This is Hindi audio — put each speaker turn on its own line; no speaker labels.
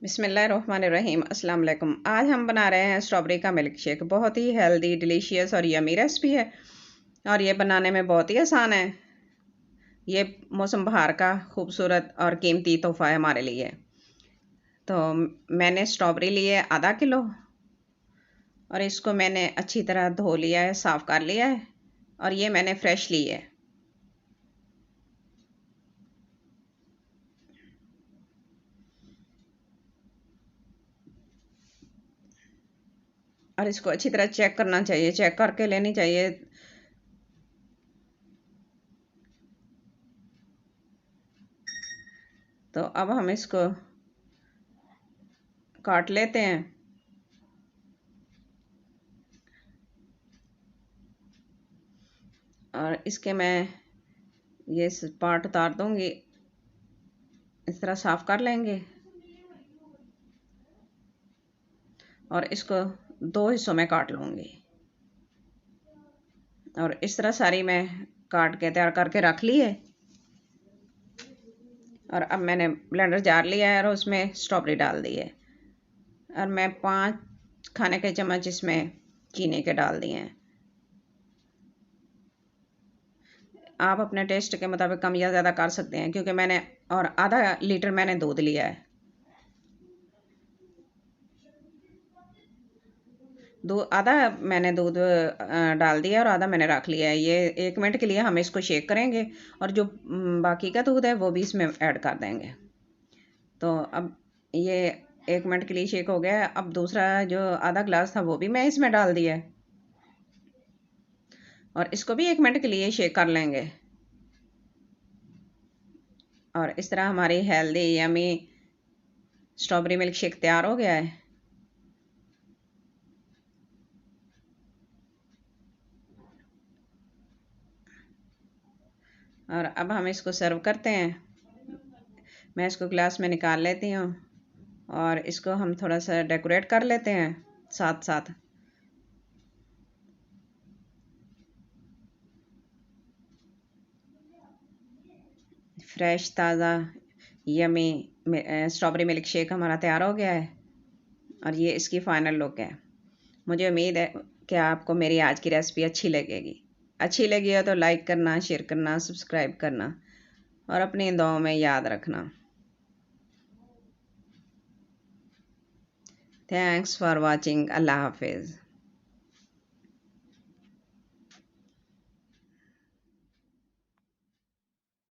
बिस्मिल्लाहिर्रहमानिर्रहीम अस्सलाम वालेकुम। आज हम बना रहे हैं स्ट्रॉबेरी का मिल्क शेक। बहुत ही हेल्दी, डिलीशियस और यमी रेसिपी है और ये बनाने में बहुत ही आसान है। ये मौसम बहार का खूबसूरत और कीमती तोहफ़ा है हमारे लिए। तो मैंने स्ट्रॉबेरी ली है आधा किलो और इसको मैंने अच्छी तरह धो लिया है, साफ़ कर लिया है और ये मैंने फ्रेश ली है। और इसको अच्छी तरह चेक करना चाहिए, चेक करके लेनी चाहिए। तो अब हम इसको काट लेते हैं और इसके मैं ये पार्ट उतार दूंगी। इस तरह साफ कर लेंगे और इसको दो हिस्सों में काट लूंगी और इस तरह सारी मैं काट के तैयार करके रख ली है। और अब मैंने ब्लेंडर जार लिया है और उसमें स्ट्रॉबेरी डाल दी है और मैं 5 खाने के चम्मच इसमें चीनी के डाल दिए हैं। आप अपने टेस्ट के मुताबिक कम या ज़्यादा कर सकते हैं, क्योंकि मैंने और आधा लीटर मैंने दूध लिया है। आधा मैंने दूध डाल दिया और आधा मैंने रख लिया है। ये 1 मिनट के लिए हम इसको शेक करेंगे और जो बाकी का दूध है वो भी इसमें ऐड कर देंगे। तो अब ये 1 मिनट के लिए शेक हो गया है। अब दूसरा जो आधा ग्लास था वो भी मैं इसमें डाल दिया है और इसको भी 1 मिनट के लिए शेक कर लेंगे। और इस तरह हमारी healthy yummy strawberry milk shake तैयार हो गया है। और अब हम इसको सर्व करते हैं। मैं इसको ग्लास में निकाल लेती हूँ और इसको हम थोड़ा सा डेकोरेट कर लेते हैं साथ साथ। फ्रेश ताज़ा यमी स्ट्रॉबेरी मिल्क शेक हमारा तैयार हो गया है और ये इसकी फ़ाइनल लुक है। मुझे उम्मीद है कि आपको मेरी आज की रेसिपी अच्छी लगेगी। अच्छी लगी हो तो लाइक करना, शेयर करना, सब्सक्राइब करना और अपनी दुआओं में याद रखना। Thanks for watching. अल्लाह हाफिज़।